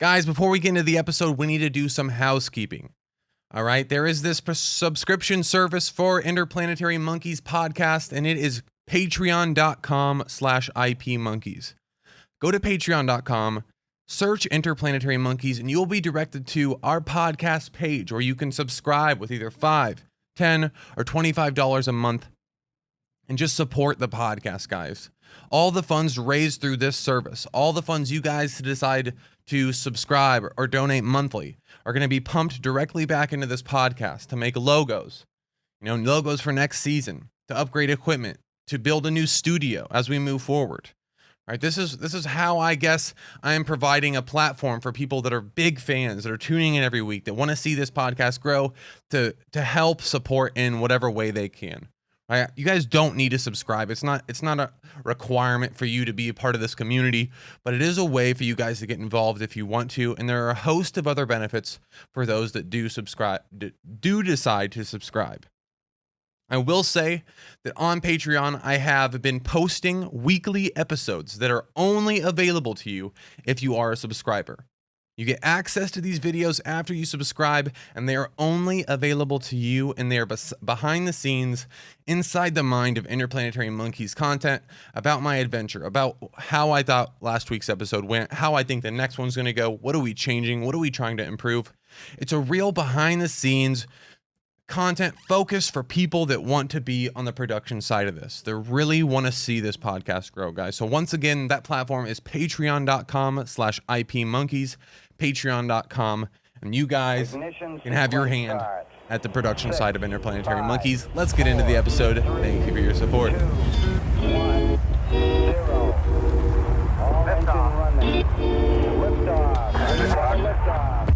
Guys, before we get into the episode, we need to do some housekeeping. All right, there is this subscription service for Interplanetary Monkeys podcast, and it is patreon.com/IPmonkeys. Go to patreon.com, search Interplanetary Monkeys, and you'll be directed to our podcast page where you can subscribe with either $5, $10, or $25 a month and just support the podcast, guys. All the funds raised through this service, all the funds you guys decide to subscribe or donate monthly are going to be pumped directly back into this podcast to make logos, logos for next season, to upgrade equipment, to build a new studio as we move forward. All right, this is how I guess I am providing a platform for people that are big fans, that are tuning in every week, that want to see this podcast grow, to help support in whatever way they can. Right? You guys don't need to subscribe. It's not a requirement for you to be a part of this community, but it is a way for you guys to get involved if you want to. And there are a host of other benefits for those that do decide to subscribe. I will say that on Patreon, I have been posting weekly episodes that are only available to you if you are a subscriber. You get access to these videos after you subscribe, and they are only available to you, and they are behind the scenes, inside the mind of Interplanetary Monkeys content about my adventure, about how I thought last week's episode went, how I think the next one's going to go, what are we changing, what are we trying to improve. It's a real behind the scenes content focus for people that want to be on the production side of this. They really want to see this podcast grow, guys. So once again, that platform is patreon.com/IPmonkeys, patreon.com, and you guys can have your hand at the production side of Interplanetary Monkeys. Let's get into the episode. Thank you for your support. 2, 1, 0. All engine running. Liftoff. Liftoff.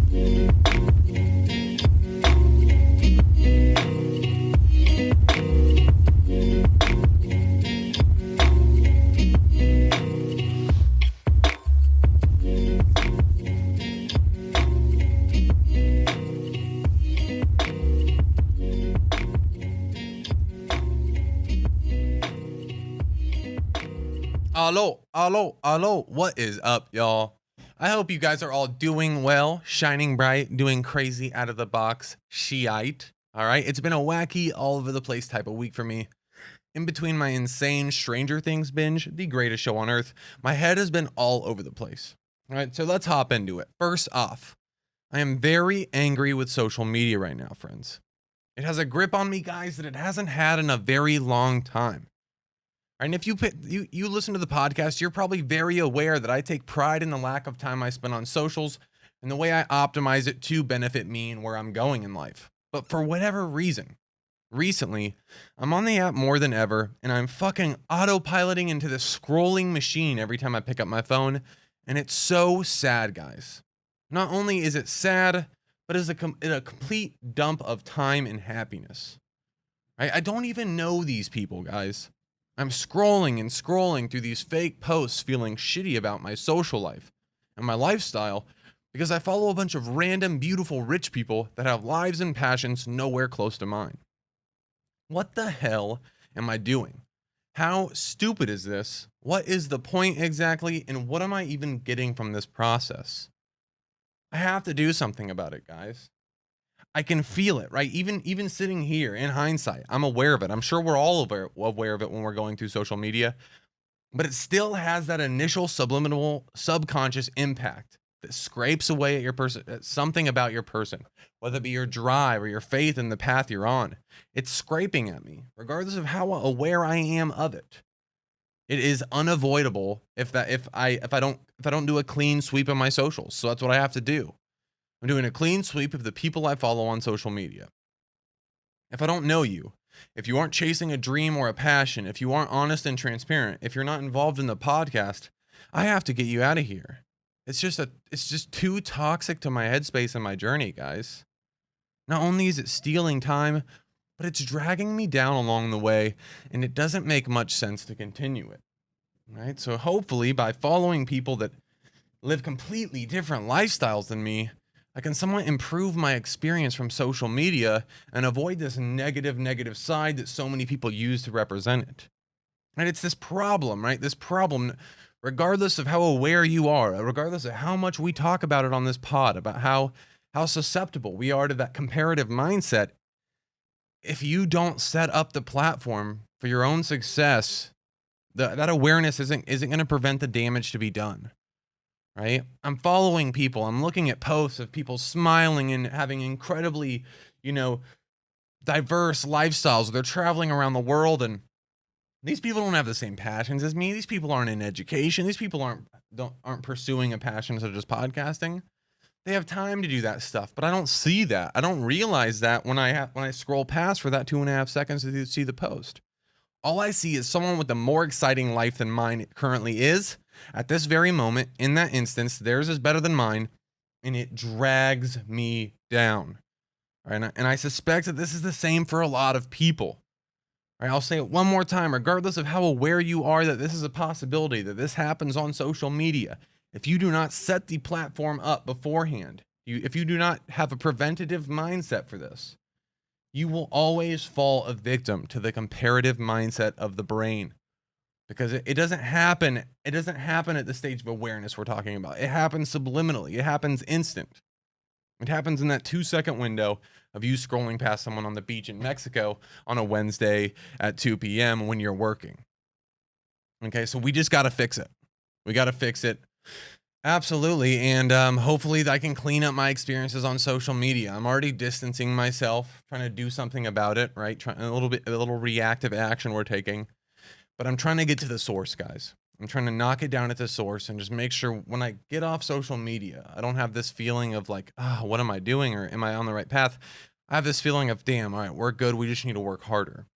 Hello. What is up, y'all? I hope you guys are all doing well, shining bright, doing crazy out of the box shite. All right. It's been a wacky, all over the place type of week for me. In between my insane Stranger Things binge, the greatest show on earth, my head has been all over the place. All right. So let's hop into it. First off, I am very angry with social media right now, friends. It has a grip on me, guys, that it hasn't had in a very long time. And if you listen to the podcast, you're probably very aware that I take pride in the lack of time I spend on socials and the way I optimize it to benefit me and where I'm going in life. But for whatever reason, recently, I'm on the app more than ever, and I'm fucking autopiloting into this scrolling machine every time I pick up my phone, and it's so sad, guys. Not only is it sad, but it's a complete dump of time and happiness. I don't even know these people, guys. I'm scrolling through these fake posts, feeling shitty about my social life and my lifestyle because I follow a bunch of random, beautiful, rich people that have lives and passions nowhere close to mine. What the hell am I doing? How stupid is this? What is the point exactly? And what am I even getting from this process? I have to do something about it, guys. I can feel it, right? Even sitting here in hindsight, I'm aware of it. I'm sure we're all aware of it when we're going through social media, but it still has that initial subliminal subconscious impact that scrapes away at your person, at something about your person, whether it be your drive or your faith in the path you're on. It's scraping at me, regardless of how aware I am of it. It is unavoidable if I don't do a clean sweep of my socials. So that's what I have to do. I'm doing a clean sweep of the people I follow on social media. If I don't know you, if you aren't chasing a dream or a passion, if you aren't honest and transparent, if you're not involved in the podcast, I have to get you out of here. It's just too toxic to my headspace and my journey, guys. Not only is it stealing time, but it's dragging me down along the way, and it doesn't make much sense to continue it. Right? So hopefully by following people that live completely different lifestyles than me, I can somewhat improve my experience from social media and avoid this negative side that so many people use to represent it. And it's this problem, right? This problem regardless of how aware you are, regardless of how much we talk about it on this pod, about how susceptible we are to that comparative mindset, if you don't set up the platform for your own success, that awareness isn't going to prevent the damage to be done. Right? I'm following people. I'm looking at posts of people smiling and having incredibly, diverse lifestyles. They're traveling around the world, and these people don't have the same passions as me. These people aren't in education. These people aren't pursuing a passion such as podcasting. They have time to do that stuff, but I don't see that. I don't realize that when I scroll past for that 2.5 seconds to see the post. All I see is someone with a more exciting life than mine currently is. At this very moment, in that instance, theirs is better than mine, and it drags me down. Right? And I suspect that this is the same for a lot of people. Right? I'll say it one more time, regardless of how aware you are that this is a possibility, that this happens on social media. If you do not set the platform up beforehand, if you do not have a preventative mindset for this, you will always fall a victim to the comparative mindset of the brain. Because it doesn't happen. It doesn't happen at the stage of awareness we're talking about. It happens subliminally. It happens instant. It happens in that 2-second window of you scrolling past someone on the beach in Mexico on a Wednesday at 2 p.m. when you're working. Okay, so we just got to fix it. We got to fix it. Absolutely. And hopefully I can clean up my experiences on social media. I'm already distancing myself, trying to do something about it, right? A little reactive action we're taking. But I'm trying to get to the source, guys. I'm trying to knock it down at the source and just make sure when I get off social media, I don't have this feeling of like, what am I doing? Or am I on the right path? I have this feeling of, damn, all right, we're good. We just need to work harder.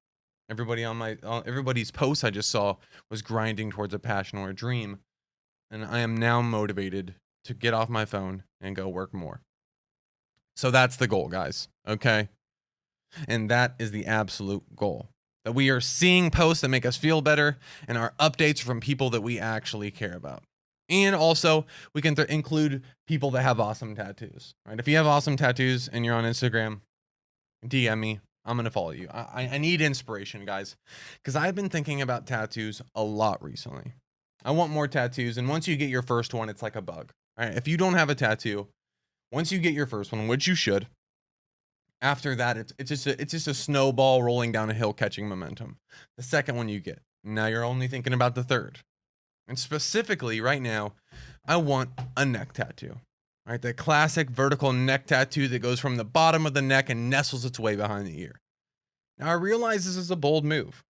Everybody's post I just saw was grinding towards a passion or a dream. And I am now motivated to get off my phone and go work more. So that's the goal, guys. Okay. And that is the absolute goal. That we are seeing posts that make us feel better and our updates from people that we actually care about. And also, we can include people that have awesome tattoos. Right? If you have awesome tattoos and you're on Instagram, DM me. I'm going to follow you. I need inspiration, guys, because I've been thinking about tattoos a lot recently. I want more tattoos. And once you get your first one, it's like a bug. All right? If you don't have a tattoo, once you get your first one, which you should, after that, it's just a snowball rolling down a hill catching momentum. The second one you get, now you're only thinking about the third. And specifically right now, I want a neck tattoo. Right? The classic vertical neck tattoo that goes from the bottom of the neck and nestles its way behind the ear. Now I realize this is a bold move.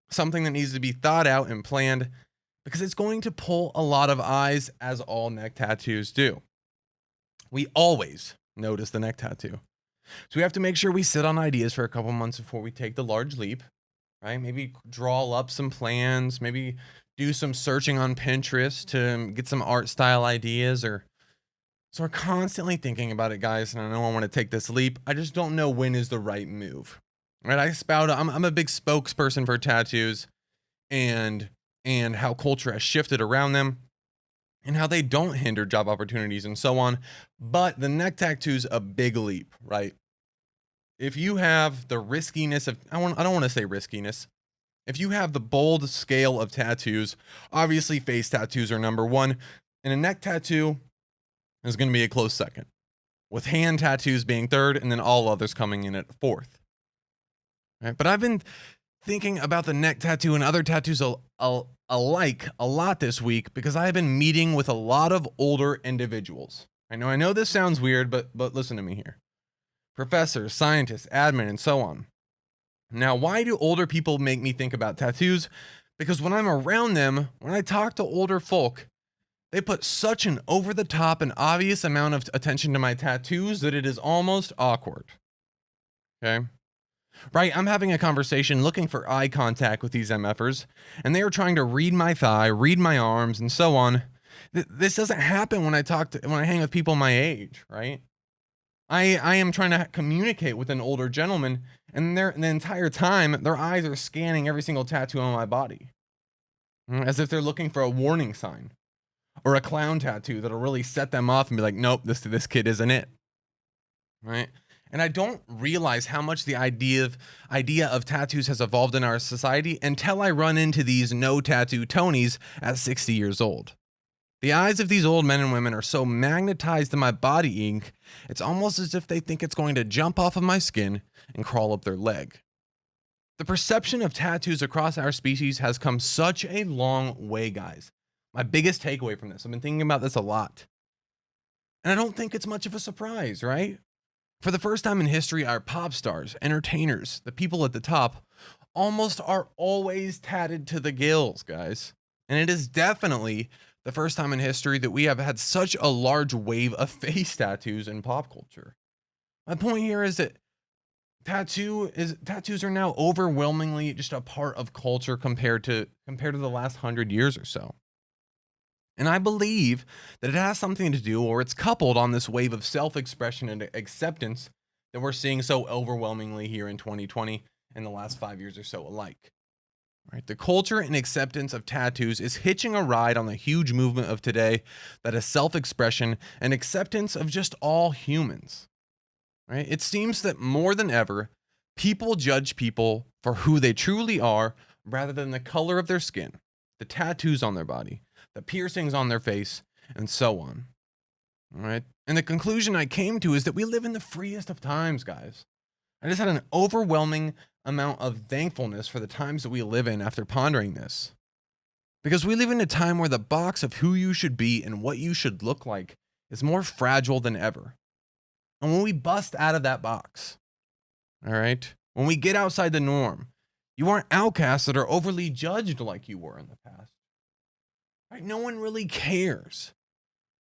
Something that needs to be thought out and planned because it's going to pull a lot of eyes, as all neck tattoos do. We always notice the neck tattoo. So we have to make sure we sit on ideas for a couple months before we take the large leap, right? Maybe draw up some plans, maybe do some searching on Pinterest to get some art style ideas. So we're constantly thinking about it, guys. And I know I want to take this leap. I just don't know when is the right move, right? I'm a big spokesperson for tattoos and how culture has shifted around them and how they don't hinder job opportunities and so on. But the neck tattoo's a big leap, right? If you have the riskiness of, I don't want to say riskiness. If you have the bold scale of tattoos, obviously face tattoos are number one, and a neck tattoo is going to be a close second, with hand tattoos being third, and then all others coming in at fourth. Right? But I've been thinking about the neck tattoo and other tattoos alike a lot this week because I have been meeting with a lot of older individuals. I know this sounds weird, but listen to me here. Professors, scientists, admin, and so on. Now, why do older people make me think about tattoos? Because when I'm around them, when I talk to older folk, they put such an over-the-top and obvious amount of attention to my tattoos that it is almost awkward. Okay? Right, I'm having a conversation looking for eye contact with these MFers, and they are trying to read my thigh, read my arms, and so on. This doesn't happen when I hang with people my age, right? I am trying to communicate with an older gentleman, and the entire time, their eyes are scanning every single tattoo on my body, as if they're looking for a warning sign, or a clown tattoo that'll really set them off and be like, nope, this kid isn't it, right? And I don't realize how much the idea of tattoos has evolved in our society until I run into these no tattoo Tonys at 60 years old. The eyes of these old men and women are so magnetized to my body ink, it's almost as if they think it's going to jump off of my skin and crawl up their leg. The perception of tattoos across our species has come such a long way, guys. My biggest takeaway from this, I've been thinking about this a lot. And I don't think it's much of a surprise, right? For the first time in history, our pop stars, entertainers, the people at the top, almost are always tatted to the gills, guys. And it is definitely the first time in history that we have had such a large wave of face tattoos in pop culture. My point here is that tattoos are now overwhelmingly just a part of culture compared to the last 100 years or so. And I believe that it has something to do, or it's coupled on this wave of self-expression and acceptance that we're seeing so overwhelmingly here in 2020 and the last 5 years or so alike. Right? The culture and acceptance of tattoos is hitching a ride on the huge movement of today that is self-expression and acceptance of just all humans. Right? It seems that more than ever, people judge people for who they truly are rather than the color of their skin, the tattoos on their body, the piercings on their face, and so on. All right. And the conclusion I came to is that we live in the freest of times, guys. I just had an overwhelming amount of thankfulness for the times that we live in after pondering this. Because we live in a time where the box of who you should be and what you should look like is more fragile than ever. And when we bust out of that box, all right, when we get outside the norm, you aren't outcasts that are overly judged like you were in the past. Right? No one really cares.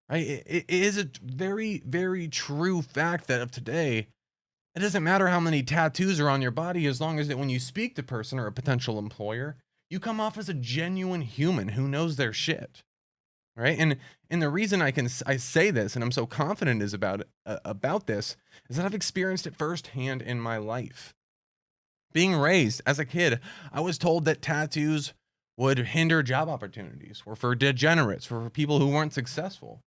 Right? It is a very, very true fact that of today, it doesn't matter how many tattoos are on your body as long as that when you speak to a person or a potential employer, you come off as a genuine human who knows their shit. Right? And the reason I say this and I'm so confident is about this is that I've experienced it firsthand in my life. Being raised as a kid, I was told that tattoos would hinder job opportunities, or for degenerates, or for people who weren't successful.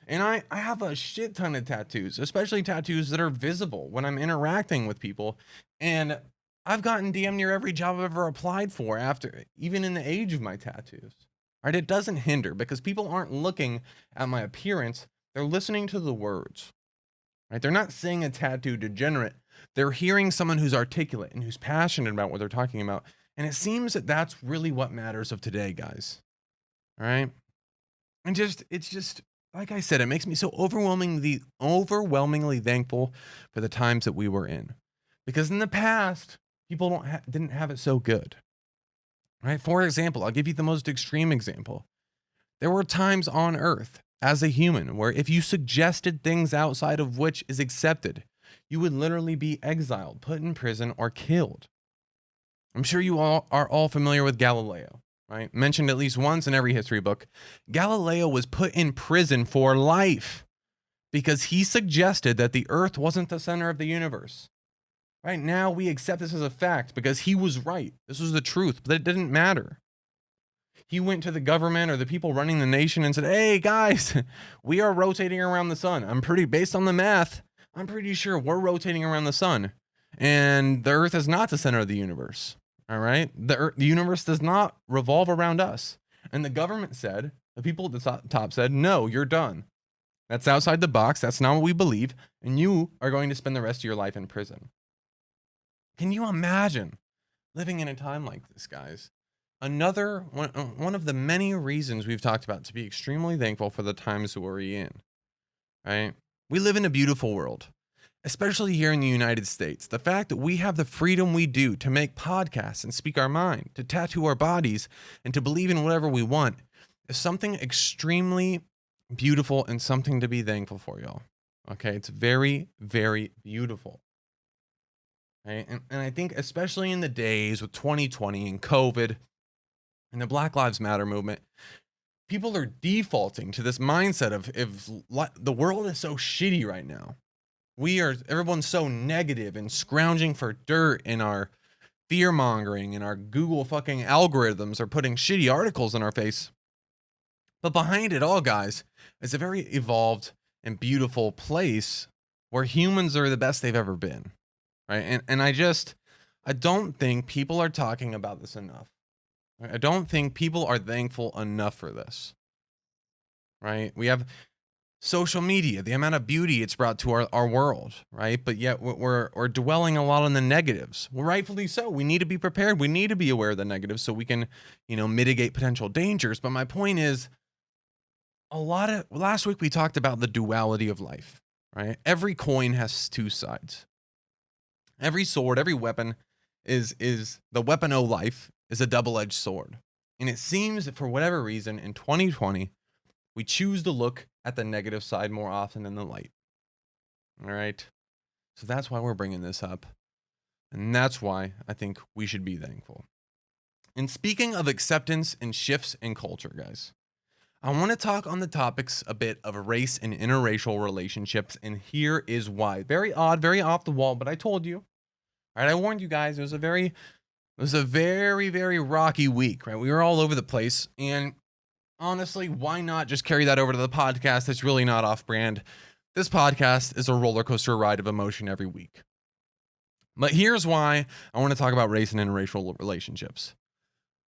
And I have a shit ton of tattoos, especially tattoos that are visible when I'm interacting with people. And I've gotten damn near every job I've ever applied for after, even in the age of my tattoos. Right? It doesn't hinder because people aren't looking at my appearance. They're listening to the words. Right? They're not seeing a tattoo degenerate. They're hearing someone who's articulate and who's passionate about what they're talking about. And it seems that that's really what matters of today, guys. All right? And it's just, like I said, it makes me so overwhelmingly thankful for the times that we were in. Because in the past, people didn't have it so good. Right? For example, I'll give you the most extreme example. There were times on Earth as a human where if you suggested things outside of which is accepted, you would literally be exiled, put in prison, or killed. I'm sure you all are familiar with Galileo, right? Mentioned at least once in every history book. Galileo was put in prison for life because he suggested that the Earth wasn't the center of the universe. Right now, we accept this as a fact because he was right. This was the truth, but it didn't matter. He went to the government or the people running the nation and said, hey, guys, we are rotating around the sun. Based on the math, I'm pretty sure we're rotating around the sun. And the Earth is not the center of the universe. All right? The universe does not revolve around us. And the government said, the people at the top said, no, you're done. That's outside the box. That's not what we believe. And you are going to spend the rest of your life in prison. Can you imagine living in a time like this, guys? Another one of the many reasons we've talked about to be extremely thankful for the times that we're in, right? We live in a beautiful world, especially here in the United States. The fact that we have the freedom we do to make podcasts and speak our mind, to tattoo our bodies, and to believe in whatever we want is something extremely beautiful and something to be thankful for, y'all. Okay, it's very, very beautiful. Right? And I think especially in the days with 2020 and COVID and the Black Lives Matter movement, people are defaulting to this mindset of if the world is so shitty right now. Everyone's so negative and scrounging for dirt, and our fear mongering and our Google fucking algorithms are putting shitty articles in our face. But behind it all, guys, is a very evolved and beautiful place where humans are the best they've ever been, right? And I don't think people are talking about this enough. Right? I don't think people are thankful enough for this, right? We have social media, the amount of beauty it's brought to our world, right? But yet we're dwelling a lot on the negatives. Well, rightfully so. We need to be prepared. We need to be aware of the negatives so we can, mitigate potential dangers. But my point is, last week we talked about the duality of life, right? Every coin has two sides. Every sword, every weapon is the weapon of life is a double-edged sword. And it seems that for whatever reason in 2020, we choose to look at the negative side more often than the light. All right. So that's why we're bringing this up. And that's why I think we should be thankful. And speaking of acceptance and shifts in culture, guys, I want to talk on the topics a bit of race and interracial relationships. And here is why. Very odd, very off the wall, but I told you. All right. I warned you guys. It was a very, very rocky week, right? We were all over the place. And honestly, why not just carry that over to the podcast? It's really not off brand. This podcast is a roller coaster ride of emotion every week. But here's why I want to talk about race and interracial relationships.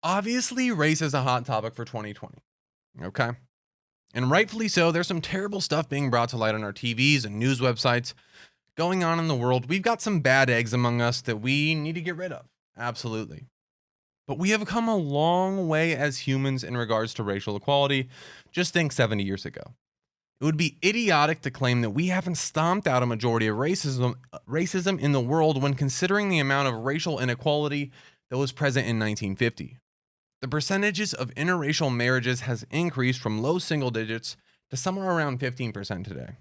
Obviously, race is a hot topic for 2020. Okay. And rightfully so. There's some terrible stuff being brought to light on our TVs and news websites going on in the world. We've got some bad eggs among us that we need to get rid of. Absolutely. But we have come a long way as humans in regards to racial equality. Just think 70 years ago. It would be idiotic to claim that we haven't stomped out a majority of racism in the world when considering the amount of racial inequality that was present in 1950. The percentages of interracial marriages has increased from low single digits to somewhere around 15% today.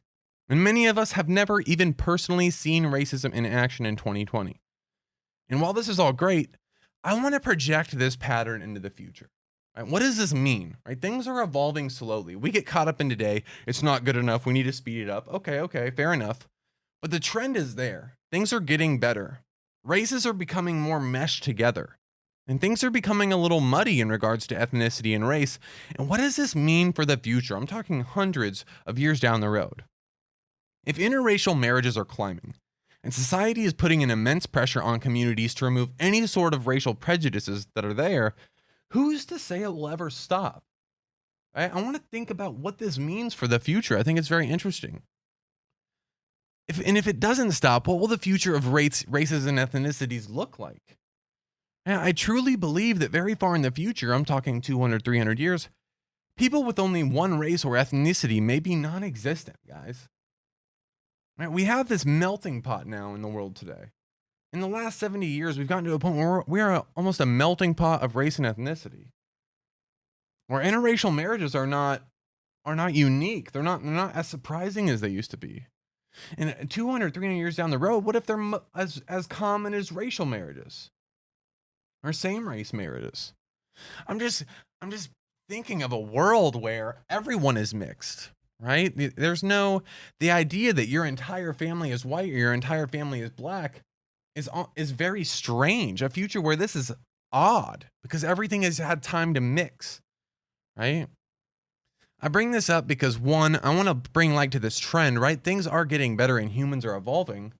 And many of us have never even personally seen racism in action in 2020. And while this is all great, I want to project this pattern into the future. Right? What does this mean? Right? Things are evolving slowly. We get caught up in today. It's not good enough. We need to speed it up. Okay, fair enough. But the trend is there. Things are getting better. Races are becoming more meshed together. And things are becoming a little muddy in regards to ethnicity and race. And what does this mean for the future? I'm talking hundreds of years down the road. If interracial marriages are climbing, and society is putting an immense pressure on communities to remove any sort of racial prejudices that are there, who's to say it will ever stop? Right? I want to think about what this means for the future. I think it's very interesting. If it doesn't stop, what will the future of races and ethnicities look like? And I truly believe that very far in the future, I'm talking 200, 300 years, people with only one race or ethnicity may be non-existent, guys. Right? We have this melting pot now in the world today. In the last 70 years, we've gotten to a point where we are almost a melting pot of race and ethnicity. Where interracial marriages are not unique. They're not as surprising as they used to be. And 200, 300 years down the road, what if they're as common as racial marriages? Or same race marriages? I'm just thinking of a world where everyone is mixed. Right? There's the idea that your entire family is white or your entire family is black is very strange. A future where this is odd because everything has had time to mix, right? I bring this up because one, I want to bring light to this trend, right? Things are getting better and humans are evolving.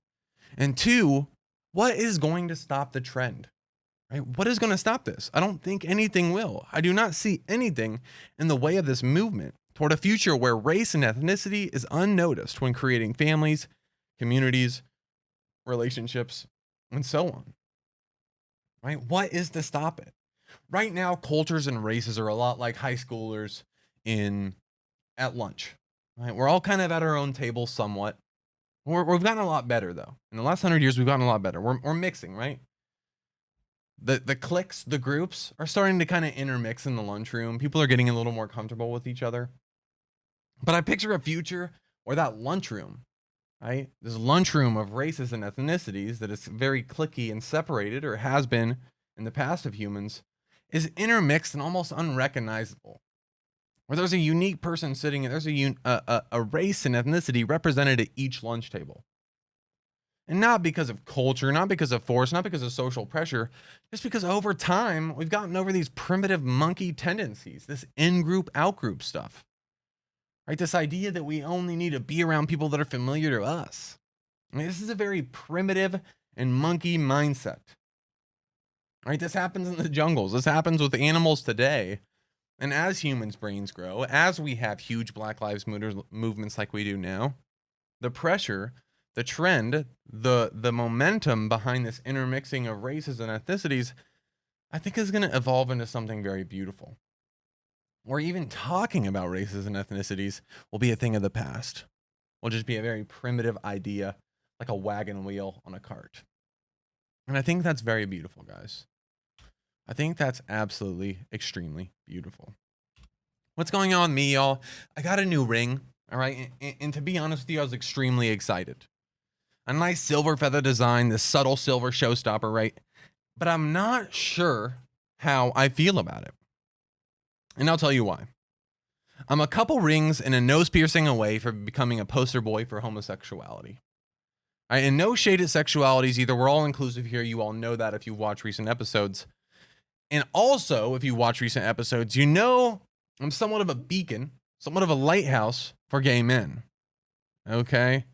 And two, what is going to stop the trend? Right? What is going to stop this? I don't think anything will. I do not see anything in the way of this movement toward a future where race and ethnicity is unnoticed when creating families, communities, relationships, and so on. Right? What is to stop it? Right now, cultures and races are a lot like high schoolers at lunch. Right? We're all kind of at our own table somewhat. We've gotten a lot better though. In the last 100 years, we've gotten a lot better. We're mixing, right? The cliques, the groups are starting to kind of intermix in the lunchroom. People are getting a little more comfortable with each other. But I picture a future where that lunchroom, right? This lunchroom of races and ethnicities that is very cliquey and separated, or has been in the past of humans, is intermixed and almost unrecognizable. Where there's a unique person sitting, and there's a race and ethnicity represented at each lunch table. And not because of culture, not because of force, not because of social pressure, just because over time, we've gotten over these primitive monkey tendencies, this in-group, out-group stuff. Right? This idea that we only need to be around people that are familiar to us. I mean, this is a very primitive and monkey mindset. Right? This happens in the jungles. This happens with animals today. And as humans' brains grow, as we have huge Black Lives Matter movements like we do now, the pressure, the trend, the momentum behind this intermixing of races and ethnicities, I think is going to evolve into something very beautiful. Or even talking about races and ethnicities will be a thing of the past. Will just be a very primitive idea, like a wagon wheel on a cart. And I think that's very beautiful, guys. I think that's absolutely extremely beautiful. What's going on with me, y'all? I got a new ring, all right? And to be honest with you, I was extremely excited. A nice silver feather design, this subtle silver showstopper, right? But I'm not sure how I feel about it. And I'll tell you why. I'm a couple rings and a nose piercing away from becoming a poster boy for homosexuality. All right, and no shade at sexualities either. We're all inclusive here. You all know that if you watch recent episodes. And also, if you watch recent episodes, you know I'm somewhat of a beacon, somewhat of a lighthouse for gay men. Okay?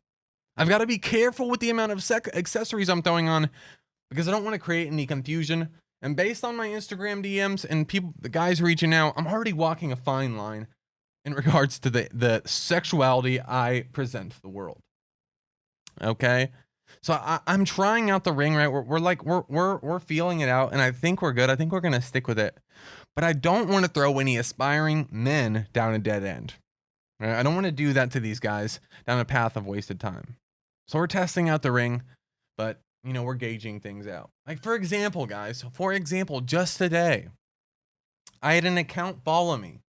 I've got to be careful with the amount of accessories I'm throwing on because I don't want to create any confusion. And based on my Instagram DMs and the guys reaching out, I'm already walking a fine line in regards to the sexuality I present to the world. Okay? So I'm trying out the ring, right? We're feeling it out, and I think we're good. I think we're gonna stick with it. But I don't want to throw any aspiring men down a dead end. Right? I don't want to do that to these guys down a path of wasted time. So we're testing out the ring, but we're gauging things out. Like for example, guys, just today, I had an account follow me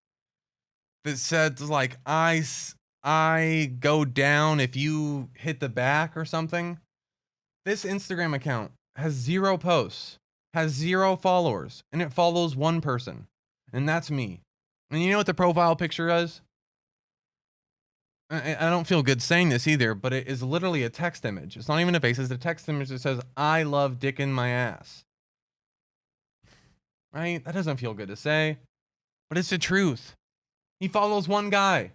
that said like I go down if you hit the back or something. This Instagram account has 0 posts, has 0 followers, and it follows one person, and that's me. And you know what the profile picture is? I don't feel good saying this either, but it is literally a text image. It's not even a face. It's a text image that says, "I love dick in my ass." Right? That doesn't feel good to say, but it's the truth. He follows one guy.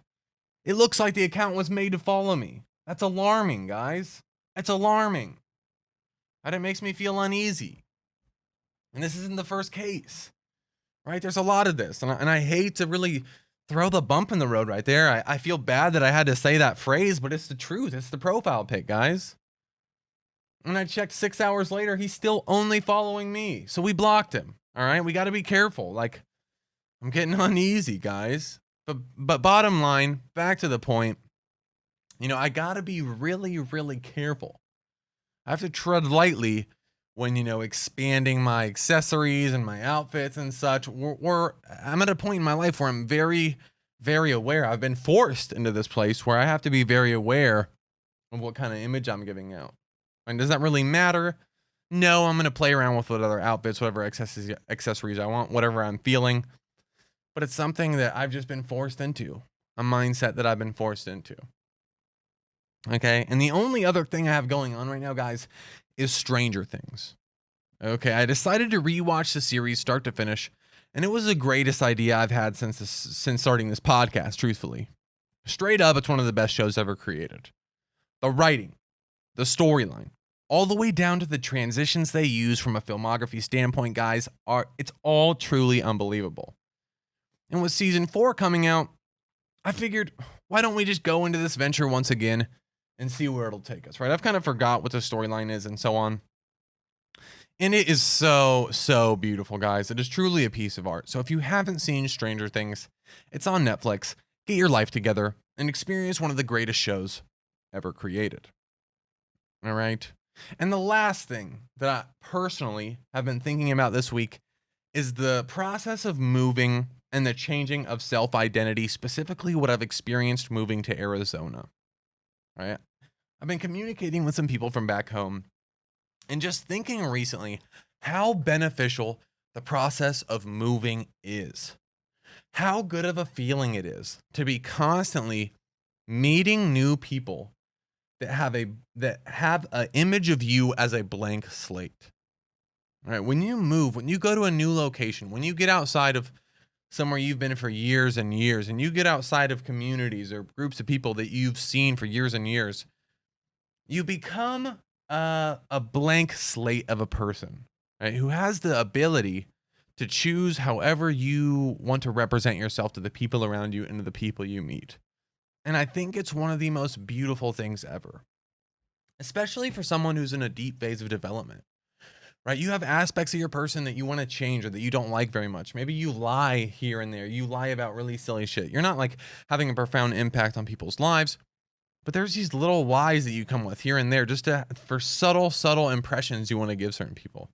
It looks like the account was made to follow me. That's alarming, guys. It's alarming. And it makes me feel uneasy. And this isn't the first case, right? There's a lot of this. And I hate to really throw the bump in the road right there. I feel bad that I had to say that phrase, but it's the truth. It's the profile pic, guys. And I checked 6 hours later, he's still only following me. So we blocked him. All right. We got to be careful. Like, I'm getting uneasy, guys. But bottom line, back to the point, I got to be really, really careful. I have to tread lightly when, expanding my accessories and my outfits and such. I'm at a point in my life where I'm very, very aware. I've been forced into this place where I have to be very aware of what kind of image I'm giving out. And does that really matter? No, I'm going to play around with whatever outfits, whatever accessories I want, whatever I'm feeling. But it's something that I've just been forced into, a mindset that I've been forced into. Okay, and the only other thing I have going on right now, guys, is Stranger Things. Okay, I decided to rewatch the series start to finish, and it was the greatest idea I've had since starting this podcast, truthfully. Straight up, it's one of the best shows ever created. The writing, the storyline, all the way down to the transitions they use from a filmography standpoint, guys, it's all truly unbelievable. And with season 4 coming out, I figured, why don't we just go into this venture once again and see where it'll take us, right? I've kind of forgot what the storyline is and so on. And it is so, so beautiful, guys. It is truly a piece of art. So if you haven't seen Stranger Things, it's on Netflix. Get your life together and experience one of the greatest shows ever created. All right? And the last thing that I personally have been thinking about this week is the process of moving and the changing of self-identity, specifically what I've experienced moving to Arizona. Right? I've been communicating with some people from back home and just thinking recently how beneficial the process of moving is. How good of a feeling it is to be constantly meeting new people that have an image of you as a blank slate. All right? When you move, when you go to a new location, when you get outside of somewhere you've been for years and years, and you get outside of communities or groups of people that you've seen for years and years, You become a blank slate of a person, right? Who has the ability to choose however you want to represent yourself to the people around you and to the people you meet. And I think it's one of the most beautiful things ever, especially for someone who's in a deep phase of development, right? You have aspects of your person that you want to change or that you don't like very much. Maybe you lie here and there. You lie about really silly shit. You're not like having a profound impact on people's lives, but there's these little lies that you come with here and there just for subtle impressions you want to give certain people.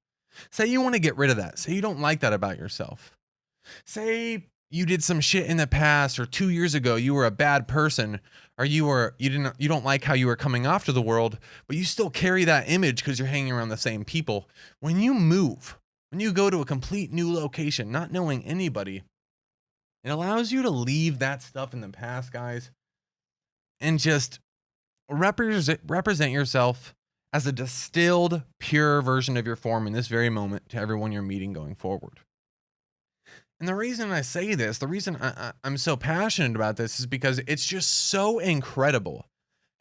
Say you want to get rid of that. Say you don't like that about yourself. Say you did some shit in the past, or 2 years ago you were a bad person, or you don't like how you were coming off to the world, but you still carry that image because you're hanging around the same people. When you move, when you go to a complete new location, not knowing anybody, it allows you to leave that stuff in the past, guys, and just represent yourself as a distilled, pure version of your form in this very moment to everyone you're meeting going forward. And the reason I say this, the reason I'm so passionate about this is because it's just so incredible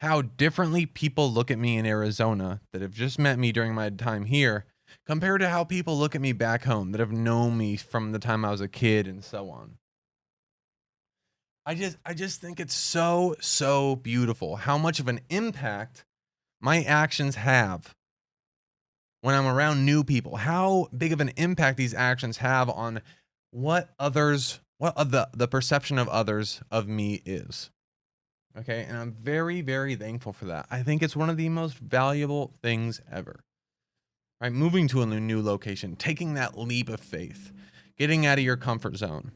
how differently people look at me in Arizona that have just met me during my time here compared to how people look at me back home that have known me from the time I was a kid and so on. I just think it's so beautiful how much of an impact my actions have when I'm around new people, how big of an impact these actions have on what the perception of others of me is. Okay. And I'm very thankful for that. I think it's one of the most valuable things ever, right? Moving to a new location, taking that leap of faith, getting out of your comfort zone.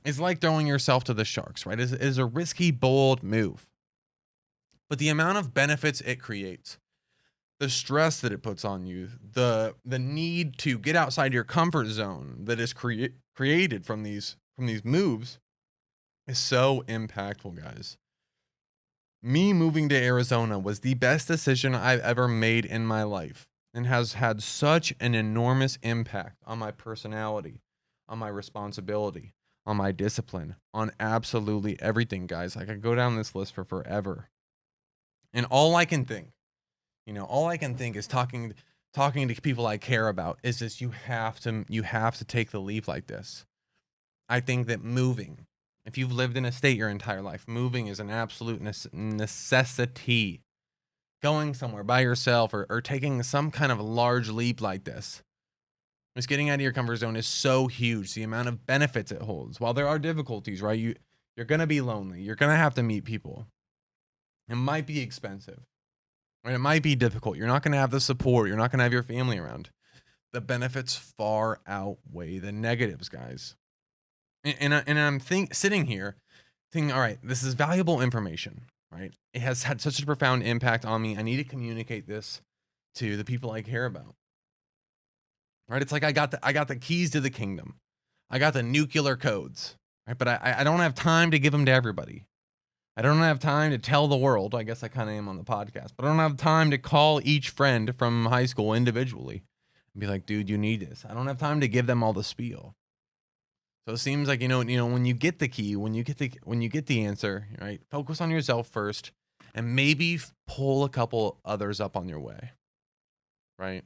It's like throwing yourself to the sharks, right? It is a risky, bold move. But the amount of benefits it creates, the stress that it puts on you, the need to get outside your comfort zone that is created from these moves is so impactful, guys. Me moving to Arizona was the best decision I've ever made in my life and has had such an enormous impact on my personality, on my responsibility, on my discipline, on absolutely everything, guys. I could go down this list for forever. And all I can think is talking to people I care about is this: you have to take the leap like this. I think that moving, if you've lived in a state your entire life, moving is an absolute necessity. Going somewhere by yourself or taking some kind of large leap like this, just getting out of your comfort zone, is so huge. The amount of benefits it holds. While there are difficulties, right? You're going to be lonely. You're going to have to meet people. It might be expensive. Right? It might be difficult. You're not going to have the support. You're not going to have your family around. The benefits far outweigh the negatives, guys. And I'm sitting here thinking, all right, this is valuable information, right? It has had such a profound impact on me. I need to communicate this to the people I care about. Right? It's like I got the keys to the kingdom. I got the nuclear codes, right? But I don't have time to give them to everybody. I don't have time to tell the world. I guess I kind of am on the podcast, but I don't have time to call each friend from high school individually and be like, dude, you need this. I don't have time to give them all the spiel. So it seems like, when you get the key, when you get the answer, right? Focus on yourself first and maybe pull a couple others up on your way, right?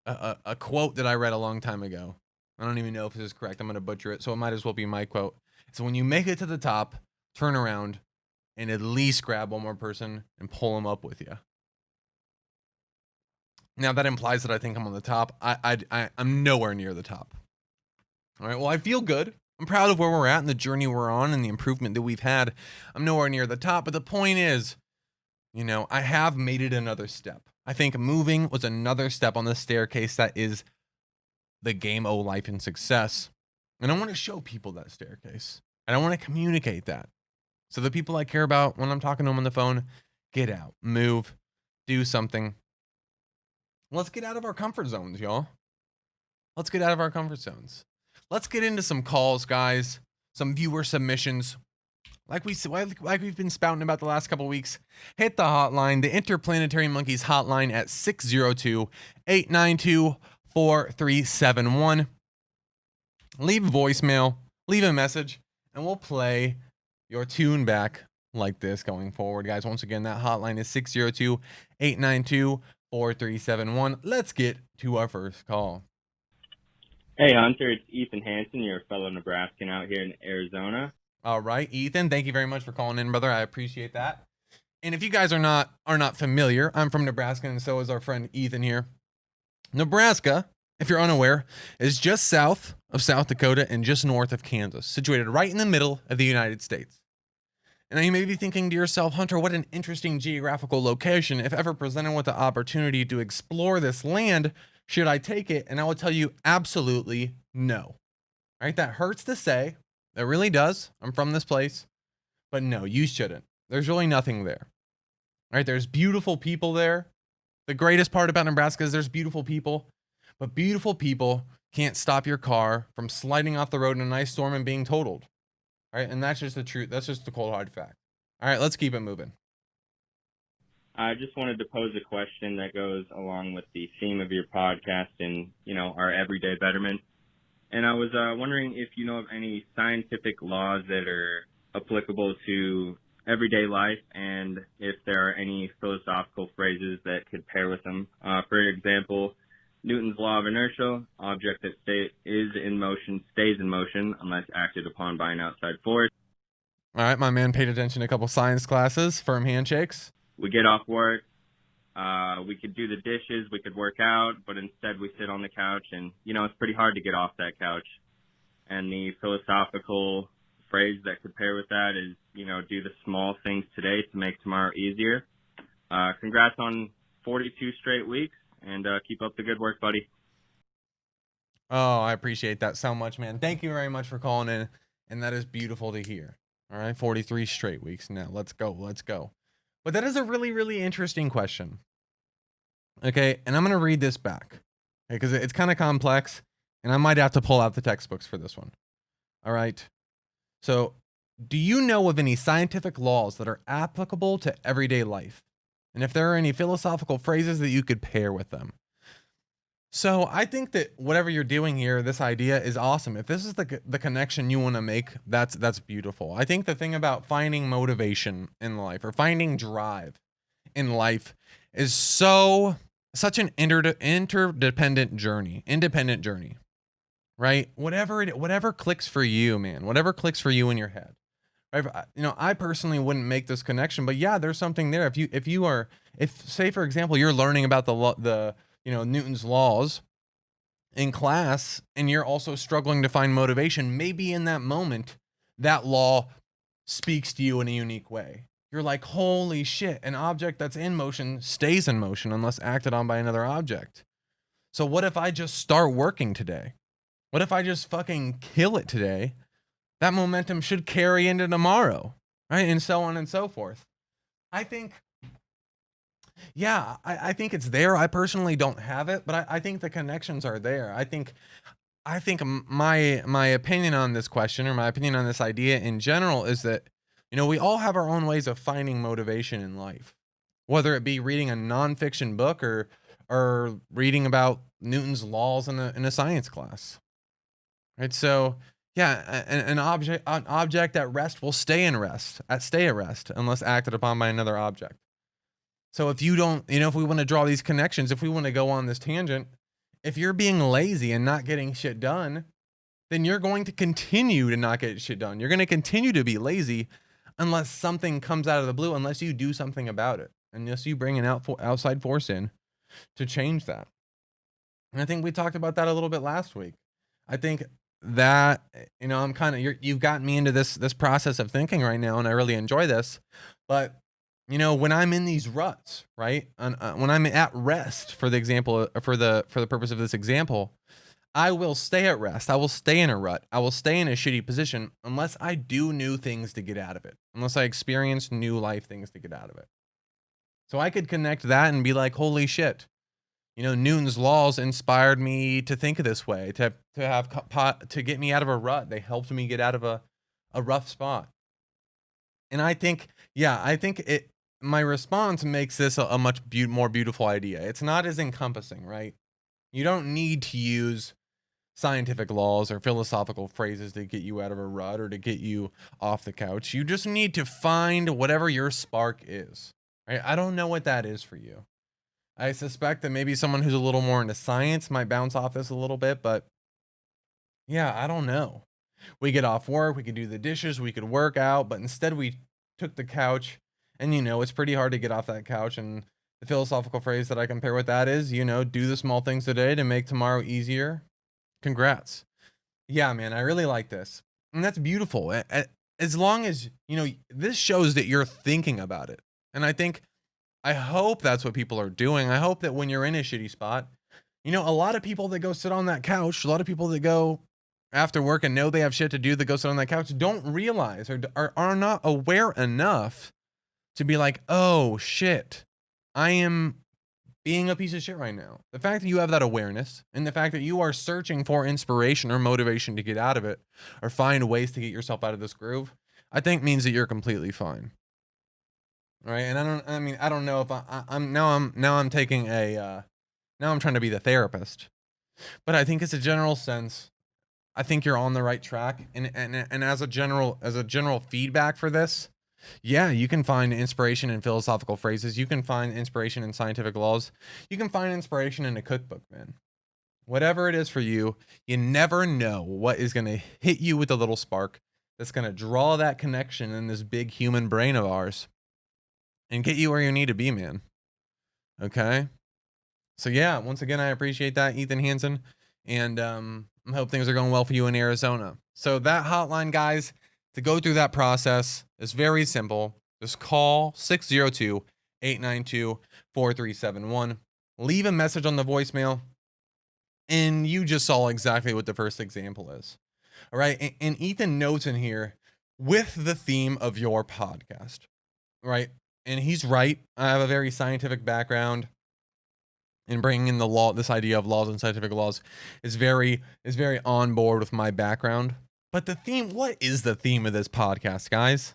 A quote that I read a long time ago. I don't even know if this is correct. I'm going to butcher it, so it might as well be my quote. So when you make it to the top, turn around and at least grab one more person and pull them up with you. Now that implies that I think I'm on the top. I'm nowhere near the top. All right. Well, I feel good. I'm proud of where we're at and the journey we're on and the improvement that we've had. I'm nowhere near the top, but the point is, I have made it another step. I think moving was another step on the staircase that is the game of life and success. And I want to show people that staircase. And I want to communicate that. So the people I care about, when I'm talking to them on the phone, get out, move, do something. Let's get out of our comfort zones, y'all. Let's get out of our comfort zones. Let's get into some calls, guys. Some viewer submissions. Like we've been spouting about the last couple weeks. Hit the hotline, the Interplanetary Monkeys hotline at 602-892-4371. Leave a voicemail, leave a message, and we'll play your tune back like this going forward, guys. Once again, that hotline is 602-892-4371. Let's get to our first call. Hey, Hunter, it's Ethan Hansen, your fellow Nebraskan out here in Arizona. All right, Ethan, thank you very much for calling in, brother. I appreciate that. And if you guys are not familiar, I'm from Nebraska, and so is our friend Ethan here. Nebraska, if you're unaware, is just south of South Dakota and just north of Kansas, situated right in the middle of the United States. And now you may be thinking to yourself, Hunter, what an interesting geographical location. If ever presented with the opportunity to explore this land, should I take it? And I will tell you, absolutely no. Right? That hurts to say. It really does. I'm from this place. But no, you shouldn't. There's really nothing there. Right? There's beautiful people there. The greatest part about Nebraska is there's beautiful people. But beautiful people can't stop your car from sliding off the road in a nice storm and being totaled. All right? And that's just the truth. That's just the cold hard fact. All right, let's keep it moving. I just wanted to pose a question that goes along with the theme of your podcast and, our everyday betterment. And I was wondering if you know of any scientific laws that are applicable to everyday life and if there are any philosophical phrases that could pair with them. For example, Newton's law of inertia, object that is in motion stays in motion unless acted upon by an outside force. All right, my man paid attention to a couple science classes, firm handshakes. We get off work, we could do the dishes, we could work out, but instead we sit on the couch and, it's pretty hard to get off that couch. And the philosophical phrase that could pair with that is, do the small things today to make tomorrow easier. Congrats on 42 straight weeks and keep up the good work, buddy. Oh, I appreciate that so much, man. Thank you very much for calling in. And that is beautiful to hear. All right, 43 straight weeks. Now, let's go. But that is a really, really interesting question. Okay, and I'm going to read this back because it's kind of complex, and I might have to pull out the textbooks for this one. All right. So, do you know of any scientific laws that are applicable to everyday life? And if there are any philosophical phrases that you could pair with them? So I think that whatever you're doing here, this idea is awesome. If this is the connection you want to make, that's beautiful. I think the thing about finding motivation in life or finding drive in life is such an independent journey, right? Whatever clicks for you, man, whatever clicks for you in your head. Right? I personally wouldn't make this connection, but yeah, there's something there. If say for example, you're learning about the Newton's laws in class and you're also struggling to find motivation, maybe in that moment, that law speaks to you in a unique way. You're like, holy shit, an object that's in motion stays in motion unless acted on by another object. So what if I just start working today? What if I just fucking kill it today? That momentum should carry into tomorrow, right? And so on and so forth. I think it's there. I personally don't have it, but I think the connections are there. I think my opinion on this question or my opinion on this idea in general is that, we all have our own ways of finding motivation in life, whether it be reading a nonfiction book or reading about Newton's laws in a science class, right? So yeah, an object at rest will stay at rest unless acted upon by another object. So if you don't, if we want to draw these connections, if we want to go on this tangent, if you're being lazy and not getting shit done, then you're going to continue to not get shit done. You're going to continue to be lazy unless something comes out of the blue, unless you do something about it, unless you bring an outside force in to change that. And I think we talked about that a little bit last week. I think that, I'm you've gotten me into this process of thinking right now, and I really enjoy this. But when I'm in these ruts, right, when I'm at rest, for the example, for the purpose of this example, I will stay at rest. I will stay in a rut. I will stay in a shitty position unless I do new things to get out of it, unless I experience new life things to get out of it. So I could connect that and be like, holy shit, Newton's laws inspired me to think of this way, to get me out of a rut. They helped me get out of a rough spot. And I think my response makes this a much more beautiful idea. It's not as encompassing, right? You don't need to use scientific laws or philosophical phrases to get you out of a rut or to get you off the couch. You just need to find whatever your spark is. Right? I don't know what that is for you. I suspect that maybe someone who's a little more into science might bounce off this a little bit, but yeah, I don't know. We get off work, we could do the dishes, we could work out, but instead we took the couch, and it's pretty hard to get off that couch. And the philosophical phrase that I compare with that is, do the small things today to make tomorrow easier. Congrats. Yeah, man, I really like this. And that's beautiful. As long as, this shows that you're thinking about it. And I hope that's what people are doing. I hope that when you're in a shitty spot, a lot of people that go sit on that couch, a lot of people that go after work and know they have shit to do that go sit on that couch don't realize or are not aware enough to be like, oh shit, I am being a piece of shit right now. The fact that you have that awareness and the fact that you are searching for inspiration or motivation to get out of it or find ways to get yourself out of this groove, I think means that you're completely fine. Right? And I don't know if I'm taking a now I'm trying to be the therapist. But I think it's a general sense. I think you're on the right track. And as a general feedback for this, yeah, you can find inspiration in philosophical phrases. You can find inspiration in scientific laws. You can find inspiration in a cookbook, man. Whatever it is for you, you never know what is going to hit you with a little spark that's going to draw that connection in this big human brain of ours and get you where you need to be, man. Okay? So yeah, once again, I appreciate that, Ethan Hansen. And I hope things are going well for you in Arizona. So that hotline, guys, to go through that process is very simple. Just call 602-892-4371. Leave a message on the voicemail. And you just saw exactly what the first example is. All right. And Ethan notes in here with the theme of your podcast. Right. And he's right. I have a very scientific background. And bringing in the law, this idea of laws and scientific laws is very on board with my background. But the theme, what is the theme of this podcast, guys?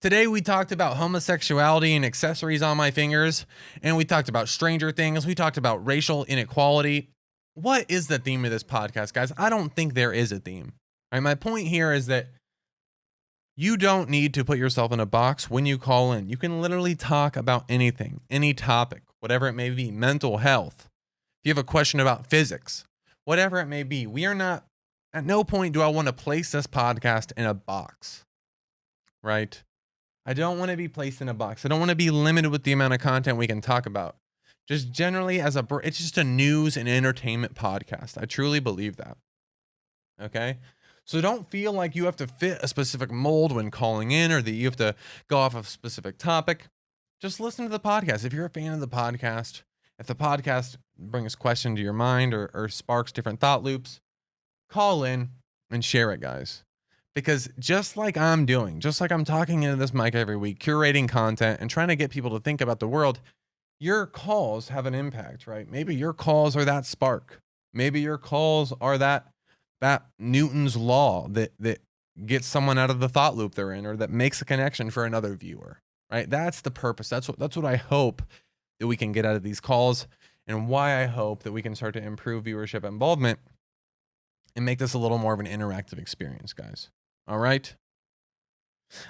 Today we talked about homosexuality and accessories on my fingers, and we talked about Stranger Things. We talked about racial inequality. What is the theme of this podcast, guys? I don't think there is a theme. All right, my point here is that you don't need to put yourself in a box when you call in. You can literally talk about anything, any topic, whatever it may be, mental health. If you have a question about physics, whatever it may be, we are not, at no point do I want to place this podcast in a box, right? I don't want to be placed in a box. I don't want to be limited with the amount of content we can talk about. Just generally it's just a news and entertainment podcast. I truly believe that. Okay? So don't feel like you have to fit a specific mold when calling in or that you have to go off of a specific topic. Just listen to the podcast. If you're a fan of the podcast, if the podcast brings question to your mind or sparks different thought loops, call in and share it, guys. Because just like I'm doing, just like I'm talking into this mic every week, curating content and trying to get people to think about the world, your calls have an impact, right? Maybe your calls are that spark. Maybe your calls are that Newton's law that gets someone out of the thought loop they're in or that makes a connection for another viewer, right? That's the purpose. That's what I hope that we can get out of these calls and why I hope that we can start to improve viewership involvement and make this a little more of an interactive experience, guys. All right.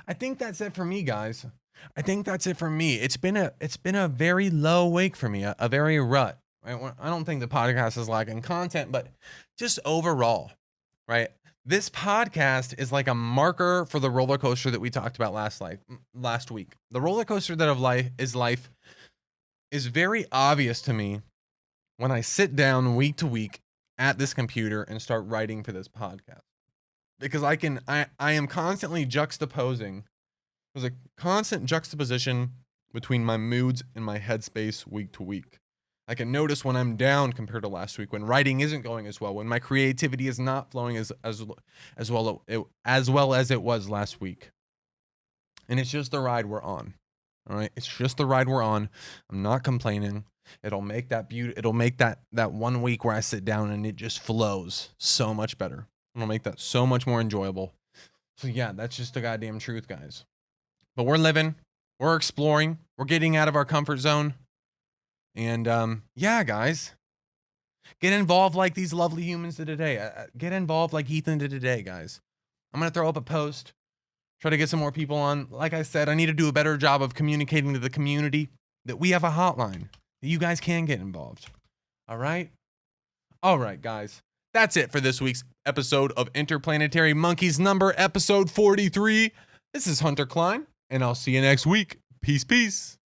I think that's it for me, guys. I think that's it for me. It's been a very low week for me, a very rut. Right? I don't think the podcast is lacking content, but just overall, right? This podcast is like a marker for the roller coaster that we talked about last week. The roller coaster that of life is very obvious to me when I sit down week to week at this computer and start writing for this podcast. Because I am constantly juxtaposing. There's a constant juxtaposition between my moods and my headspace week to week. I can notice when I'm down compared to last week, when writing isn't going as well, when my creativity is not flowing as well as it was last week. And it's just the ride we're on. All right, it's just the ride we're on. I'm not complaining. It'll make that 1 week where I sit down and it just flows so much better. It'll make that so much more enjoyable. So yeah, that's just the goddamn truth, guys. But we're living, we're exploring, we're getting out of our comfort zone. And yeah, guys, Get involved like these lovely humans did today. Get involved like Ethan did today, guys. I'm going to throw up a post, try to get some more people on. Like I said, I need to do a better job of communicating to the community that we have a hotline, that you guys can get involved. All right? All right, guys. That's it for this week's episode of Interplanetary Monkeys number episode 43. This is Hunter Klein, and I'll see you next week. Peace, peace.